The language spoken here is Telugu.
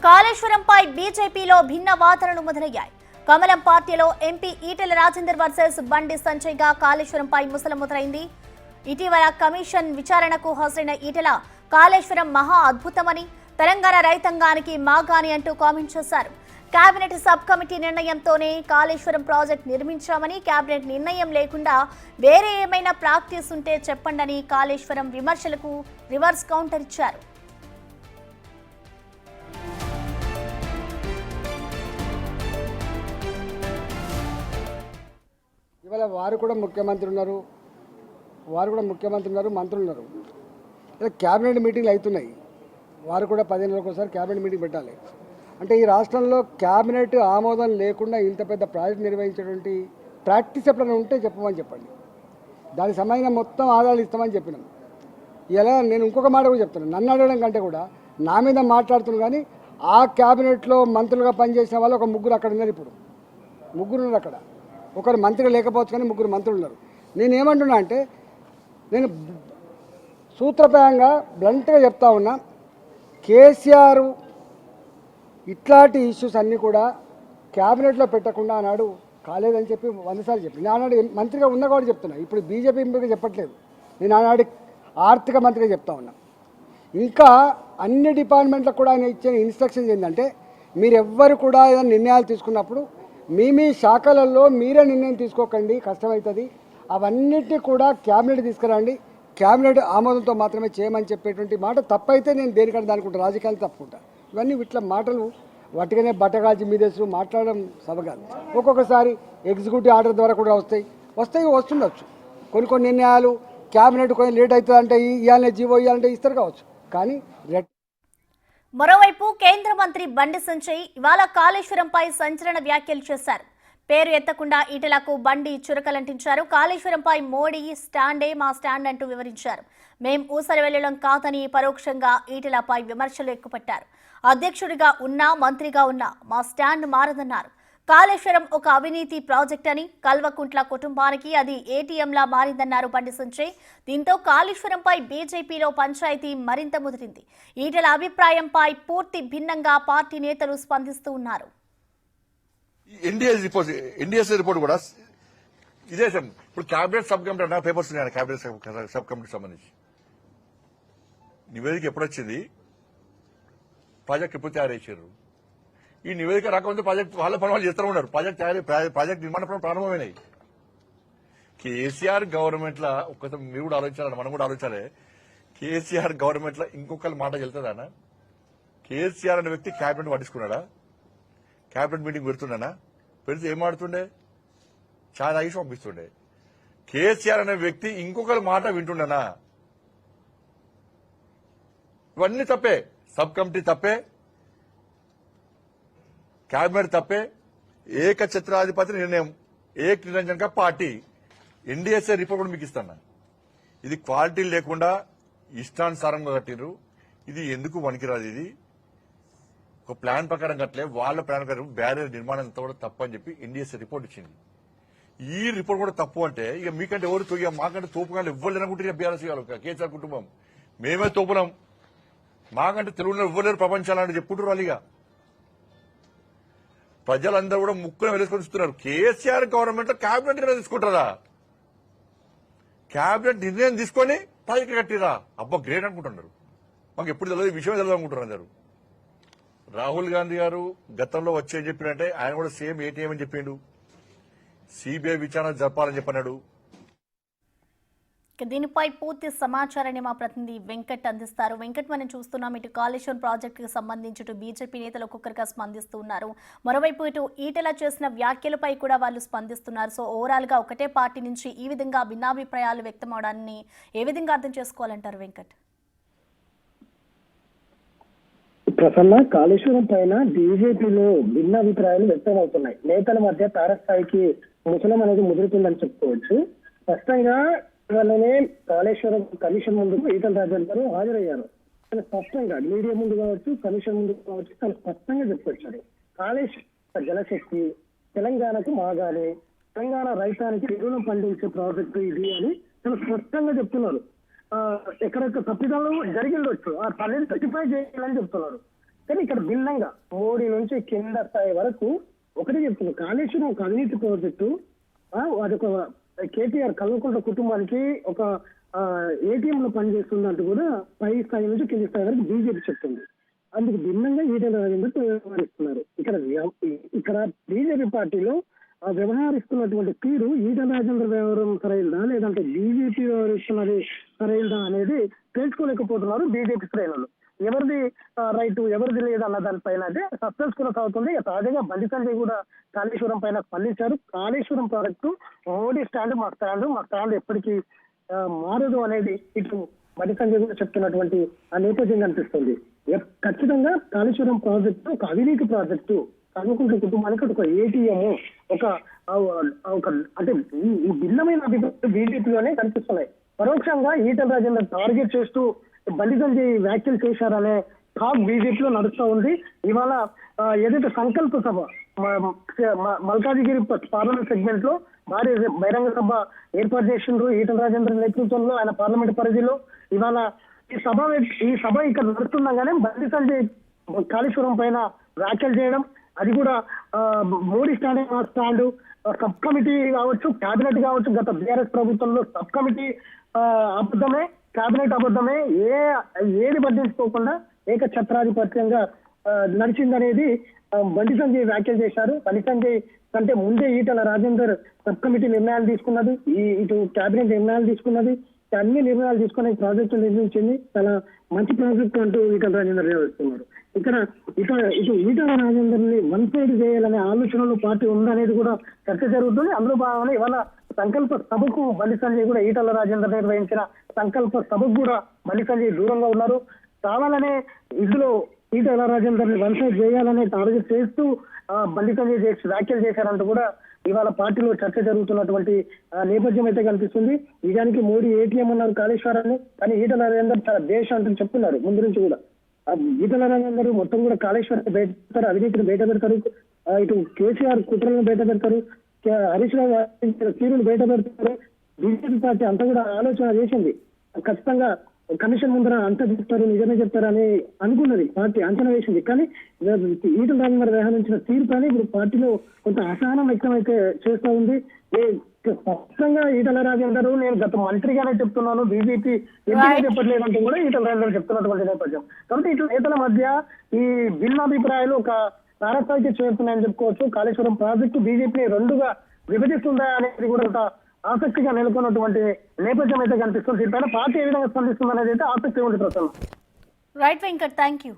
కాళేశ్వరంపై బీజేపీలో భిన్న వాదనలు మొదలయ్యాయి. కమలం పార్టీలో ఎంపీ ఈటెల రాజేందర్ వర్సెస్ బండి సంజయ్గా కాళేశ్వరంపై ముసల మొదలైంది. ఇటీవల కమిషన్ విచారణకు హాజరైన ఈటెల కాళేశ్వరం మహా అద్భుతమని, తెలంగాణ రైతాంగానికి మాగాని అంటూ కామెంట్ చేశారు. కేబినెట్ సబ్ కమిటీ నిర్ణయంతోనే కాళేశ్వరం ప్రాజెక్ట్ నిర్మించామని, కేబినెట్ నిర్ణయం లేకుండా వేరే ఏమైనా ప్రాక్టీస్ ఉంటే చెప్పండని కాళేశ్వరం విమర్శలకు రివర్స్ కౌంటర్ ఇచ్చారు. ఇవాళ వారు కూడా ముఖ్యమంత్రి ఉన్నారు, మంత్రులు ఉన్నారు. ఇలా క్యాబినెట్ మీటింగ్లు అవుతున్నాయి. వారు కూడా 15 రోజులకు ఒకసారి క్యాబినెట్ మీటింగ్ పెట్టాలి. అంటే ఈ రాష్ట్రంలో క్యాబినెట్ ఆమోదం లేకుండా ఇంత పెద్ద ప్రాజెక్ట్ నిర్వహించేటువంటి ప్రాక్టీస్ ఎప్పుడైనా ఉంటే చెప్పమని చెప్పండి. దానికి సంబంధించిన మొత్తం ఆధారాలు ఇస్తామని చెప్పినాం. ఇలా నేను ఇంకొక మాట కూడా చెప్తున్నాను, నన్ను అడగడం కంటే కూడా నా మీద మాట్లాడుతున్నాను. కానీ ఆ క్యాబినెట్లో మంత్రులుగా పనిచేసిన వాళ్ళు ఒక ముగ్గురు అక్కడ ఉన్నారు. ఇప్పుడు ముగ్గురు ఉన్నారు అక్కడ. ఒకరు మంత్రిగా లేకపోవచ్చు కానీ ముగ్గురు మంత్రులు ఉన్నారు. నేనేమంటున్నా అంటే, నేను సూత్రప్రాయంగా బ్లంట్గా చెప్తా ఉన్నా, కేసీఆర్ ఇట్లాంటి ఇష్యూస్ అన్నీ కూడా క్యాబినెట్లో పెట్టకుండా ఆనాడు కాలేదని చెప్పి 100 సార్లు చెప్పి, నేను ఆనాడు మంత్రిగా ఉన్నా కూడా చెప్తున్నా. ఇప్పుడు బీజేపీ ఎంపీగా చెప్పట్లేదు, నేను ఆనాడు ఆర్థిక మంత్రిగా చెప్తా ఉన్నా. ఇంకా అన్ని డిపార్ట్మెంట్లకు కూడా ఆయన ఇచ్చిన ఇన్స్ట్రక్షన్స్ ఏంటంటే, మీరెవ్వరు కూడా ఏదైనా నిర్ణయాలు తీసుకున్నప్పుడు మీ శాఖలలో మీరే నిర్ణయం తీసుకోకండి, కష్టమవుతుంది. అవన్నిటినీ కూడా క్యాబినెట్ తీసుకురండి, క్యాబినెట్ ఆమోదంతో మాత్రమే చేయమని చెప్పేటువంటి మాట తప్పైతే నేను దేనికంటే అనుకుంటా, రాజకీయాలు తప్పుకుంటా. ఇవన్నీ ఇట్లా మాటలు వట్టిగానే బట్టగాల్చి మీదేసు మాట్లాడడం సబగాదు. ఒక్కొక్కసారి ఎగ్జిక్యూటివ్ ఆర్డర్ ద్వారా కూడా వస్తుండొచ్చు. కొన్ని నిర్ణయాలు క్యాబినెట్ కొంచెం లేట్ అవుతుంది అంటే ఇవ్వాలనే జీవో ఇవ్వాలంటే ఇస్తారు కావచ్చు. కానీ మరోవైపు కేంద్ర మంత్రి బండి సంజయ్ ఇవాళ కాళేశ్వరంపై సంచలన వ్యాఖ్యలు చేశారు. పేరు ఎత్తకుండా ఈటెలకు బండి చురకలంటించారు. కాళేశ్వరంపై మోడీ స్టాండే మా స్టాండ్ అంటూ వివరించారు. మేం ఊసరి వెళ్లడం కాదని పరోక్షంగా ఈటెలపై విమర్శలు ఎక్కుపట్టారు. అధ్యక్షుడిగా ఉన్నా, మంత్రిగా ఉన్నా మా స్టాండ్ మారదన్నారు. కాళేశ్వరం ఒక అవినీతి ప్రాజెక్ట్ అని, కల్వకుంట్ల కుటుంబానికి అది ఏటీఎంలా మారిందన్నారు బండి సంజయ్. దీంతో కాళేశ్వరంపై బీజేపీలో పంచాయతీ మరింత ముదిరింది. ఈటెల అభిప్రాయంపై పూర్తి భిన్నంగా పార్టీ నేతలు స్పందిస్తూ ఉన్నారు. ఎన్డీఎస్ రిపోర్ట్ కూడా ఇదే. ఇప్పుడు క్యాబినెట్ సబ్ కమిటీ అన్న పేపర్స్ ఉన్నాయి, క్యాబినెట్ సబ్ కమిటీకి సంబంధించి నివేదిక ఎప్పుడు వచ్చింది, ప్రాజెక్ట్ ఎప్పుడు తయారు చేశారు. ఈ నివేదిక రాకపోతే ప్రాజెక్ట్ వాళ్ళ పని వాళ్ళు చేస్తూ ఉన్నారు. ప్రాజెక్ట్ నిర్మాణ పనులు ప్రారంభమైనాయి. కేసీఆర్ గవర్నమెంట్ లా ఒక్కసారి మీరు కూడా ఆలోచించాలని, మనం కూడా ఆలోచించాలి. కేసీఆర్ గవర్నమెంట్ లా ఇంకొకరి మాట వెళ్తుందా? కేసీఆర్ అనే వ్యక్తి క్యాబినెట్ పట్టించుకున్నాడా? క్యాబినెట్ మీటింగ్ పెడుతున్నానా? పెడితే ఏం ఆడుతుండే? చాలా తాగి పంపిస్తుండే. కేసీఆర్ అనే వ్యక్తి ఇంకొకరి మాట వింటుండనా? ఇవన్నీ తప్పే. సబ్ కమిటీ తప్పే, క్యాబినెట్ తప్పే, ఏకఛత్రాధిపతి నిర్ణయం, ఏక్ నిరంజన్ కా పార్టీ. ఎన్డీఎస్ఏ రిపోర్ట్ కూడా మీకు ఇస్తాను. ఇది క్వాలిటీ లేకుండా ఇష్టానుసారంగా కట్టిర్రు. ఇది ఎందుకు పనికిరాదు. ఇది ఒక ప్లాన్ ప్రకారం కట్టలే, వాళ్ళ ప్లాన్ ప్రకారం బ్యారియర్ నిర్మాణం అంతా కూడా తప్పు అని చెప్పి ఎన్డీఎస్ఏ రిపోర్ట్ ఇచ్చింది. ఈ రిపోర్ట్ కూడా తప్పు అంటే ఇక మీకంటే ఎవరు మాకంటే తోపుగా ఇవ్వలేరు అనుకుంటే బీఆర్ఎస్ కేసీఆర్ కుటుంబం మేమే తోపులం, మాకంటే తెలుగులో ఇవ్వలేరు ప్రపంచాలని చెప్పుకుంటారు. వాళ్ళిగా ప్రజలందరూ కూడా ముక్కును వెలుసుకొని చూస్తున్నారు. కేసీఆర్ గవర్నమెంట్ లో క్యాబినెట్ నిర్ణయం తీసుకుంటారా? క్యాబినెట్ నిర్ణయం తీసుకొని ప్రాజెక్టు కట్టిరా? అబ్బా గ్రేట్ అనుకుంటున్నారు. మాకు ఎప్పుడు తెలియదు, విషయం తెలియదు అనుకుంటారు అందరు. రాహుల్ గాంధీ గారు గతంలో వచ్చి చెప్పినట్టే ఆయన కూడా సేమ్ ఏటీఎం అని చెప్పిండు. సిబిఐ విచారణ జరపాలని చెప్పన్నాడు. దీనిపై పూర్తి సమాచారాన్ని మా ప్రతినిధి వెంకట్ అందిస్తారు. వెంకట్, మనం చూస్తున్నాం ఇటు కాళేశ్వరం ప్రాజెక్టుకు సంబంధించి ఇటు బీజేపీ నేతలు ఒక్కొక్కరిగా స్పందిస్తూ ఉన్నారు. మరోవైపు ఇటు ఈటెల చేసిన వ్యాఖ్యలపై కూడా వాళ్ళు స్పందిస్తున్నారు. సో ఓవరాల్ గా ఒకటే పార్టీ నుంచి ఈ విధంగా భిన్నాభిప్రాయాలు వ్యక్తం అవడాన్ని ఏ విధంగా అర్థం చేసుకోవాలంటారు వెంకట్? ప్రసన్న, కాళేశ్వరం పైన బీజేపీలో భిన్నాభిప్రాయాలు వ్యక్తం అవుతున్నాయి. నేతల మధ్య తారస్థాయికి ముసలం అనేది ముదురుతుందని చెప్పుకోవచ్చు. స్పష్టంగా ఇవాళనే కాళేశ్వరం కమిషన్ ముందు ఈటెల రాజేందర్ గారు హాజరయ్యారు. తను స్పష్టంగా మీడియా ముందు కావచ్చు, కమిషన్ ముందు కావచ్చు, తను స్పష్టంగా చెప్పుకొచ్చాడు. కాళేశ్వర జలశక్తి తెలంగాణకు మాగానే, తెలంగాణ రైతానికి ఎరువులు పండించే ప్రాజెక్టు ఇది అని తను స్పష్టంగా చెప్తున్నారు. ఎక్కడెక్కడ తప్పిదాలు జరిగిండొచ్చు, ఆ పనిని రెక్టిఫై చేయాలని చెప్తున్నారు. కానీ ఇక్కడ భిన్నంగా మోడీ నుంచి కింద స్థాయి వరకు ఒకటే చెప్తుంది, కాళేశ్వరం ఒక అవినీతి ప్రాజెక్టు, అదొక కేటీఆర్ కల్వకుంట్ల కుటుంబానికి ఒక ఏటీఎం లో పనిచేస్తుందంటూ కూడా పై స్థాయి నుంచి కింది స్థాయి వరకు బీజేపీ చెప్తుంది. అందుకు భిన్నంగా ఈటెల రాజేందర్ వ్యవహరిస్తున్నారు. ఇక్కడ బీజేపీ పార్టీలో వ్యవహరిస్తున్నటువంటి తీరు ఈటెల రాజేందర్ వ్యవహారం సరైనదా లేదంటే బీజేపీ వ్యవహరిస్తున్నది సరైనదా అనేది తెలుసుకోలేకపోతున్నారు బీజేపీ శ్రేణులు. ఎవరిది రైట్ ఎవరిది లేదన్న దానిపైన అయితే సస్పెన్స్ కొనసాగుతుంది. తాజాగా బండి సంజయ్ కూడా కాళేశ్వరం పైన స్పందించారు. కాళేశ్వరం ప్రాజెక్టు మోడీ స్టాండ్ మా స్టాండ్ ఎప్పటికీ మారదు అనేది ఇటు బండి సంజయ్ కూడా చెప్తున్నటువంటి ఆ నేపథ్యం కనిపిస్తుంది. ఖచ్చితంగా కాళేశ్వరం ప్రాజెక్టు ఒక అవినీతి ప్రాజెక్టు, కల్వకుంట్ల కుటుంబానికి ఒక ఏటీఎం, ఒక అంటే ఈ భిన్నమైన అభిప్రాయాలు బీజేపీలోనే కనిపిస్తున్నాయి. పరోక్షంగా ఈటెల రాజేందర్ టార్గెట్ చేస్తూ బండి సంజయ్ వ్యాఖ్యలు చేశారనే టాక్ బీజేపీలో నడుస్తూ ఉంది. ఇవాళ ఏదైతే సంకల్ప సభ మల్కాజిగిరి పార్లమెంట్ సెగ్మెంట్ లో భారీ బహిరంగ సభ ఏర్పాటు చేసిండ్రు ఈటెల రాజేందర్ నేతృత్వంలో ఆయన పార్లమెంట్ పరిధిలో. ఇవాళ ఈ సభ ఇక్కడ నడుస్తుండగానే బండి సంజయ్ కాళేశ్వరం పైన వ్యాఖ్యలు చేయడం, అది కూడా మోడీ స్టాండ్ సబ్ కమిటీ కావచ్చు, కేబినెట్ కావచ్చు, గత బీఆర్ఎస్ ప్రభుత్వంలో సబ్ కమిటీ అబద్ధమే, కేబినెట్ అబద్ధమే, ఏది పట్టించుకోకుండా ఏకఛత్రాధిపత్యంగా నడిచిందనేది బండి సంజయ్ వ్యాఖ్యలు చేశారు. బండి సంజయ్ కంటే ముందే ఈటెల రాజేందర్ సబ్ కమిటీ నిర్ణయాలు తీసుకున్నది, ఇటు కేబినెట్ నిర్ణయాలు తీసుకున్నది, అన్ని నిర్ణయాలు తీసుకుని ప్రాజెక్టు నిర్మించింది. చాలా మంచి ప్రాజెక్టు అంటూ ఈటెల రాజేందర్ నిర్వహిస్తున్నారు. ఇటు ఈటెల రాజేందర్ ని వన్ సైడ్ చేయాలనే ఆలోచనలో పార్టీ ఉందనేది కూడా చర్చ జరుగుతుంది. అందులో భాగంగా ఇవాళ సంకల్ప సభకు బండి సంజయ్ కూడా ఈటెల రాజేందర్ నిర్వహించిన సంకల్ప సభకు కూడా బండి సంజయ్ దూరంగా ఉన్నారు. కావాలనే ఇందులో ఈటెల రాజేందర్ ని వన్ సైడ్ చేయాలనే టార్గెట్ చేస్తూ బండి సంజయ్ వ్యాఖ్యలు చేశారంటూ కూడా ఇవాళ పార్టీలో చర్చ జరుగుతున్నటువంటి నేపథ్యం అయితే కనిపిస్తుంది. నిజానికి మోడీ ఏటీఎం అన్నారు కాళేశ్వరాన్ని, కానీ ఈటెల రాజేందర్ చాలా దేశం అంటూ చెప్తున్నారు ముందు నుంచి కూడా. ఈటెల రాజేందర్ మొత్తం కూడా కాళేశ్వరాన్ని బయట పెడతారు, అవినీతిని బయట పెడతారు, ఇటు కేసీఆర్ కుట్రలను బయట పెడతారు, హరీష్ రావు తీరును బయట పెడతారు. బీజేపీ పార్టీ అంతా కూడా ఆలోచన చేసింది, ఖచ్చితంగా కమిషన్ ముందర అంతా చెప్తారు, నిజమే చెప్తారని అనుకున్నది పార్టీ, అంచనా వేసింది. కానీ ఈటెల రాజేందర్ వ్యవహరించిన తీరు కానీ ఇప్పుడు పార్టీలో కొంత అసహనం వ్యక్తం అయితే చేస్తూ ఉంది. స్పష్టంగా ఈటెల రాజేందర్ నేను గత మంత్రిగానే చెప్తున్నాను, బీజేపీ ఎందుకు చెప్పట్లేదంటూ కూడా ఈటెల రాజేందర్ చెప్తున్నటువంటి నేపథ్యం. కాబట్టి ఇట్లా నేతల మధ్య ఈ భిన్నాభిప్రాయాలు ఒక తారస్థాయికి చేరుతున్నాయని చెప్పుకోవచ్చు. కాళేశ్వరం ప్రాజెక్టు బీజేపీ రెండుగా విభజిస్తుందా అనేది కూడా ఆసక్తిగా నెలకొన్నటువంటి నేపథ్యం అయితే కనిపిస్తుంది. దీనిపైన పార్టీ ఏ విధంగా స్పందిస్తుంది అనేది అయితే ఆసక్తి ఉంది ప్రస్తుతం. Right Venkat, thank you.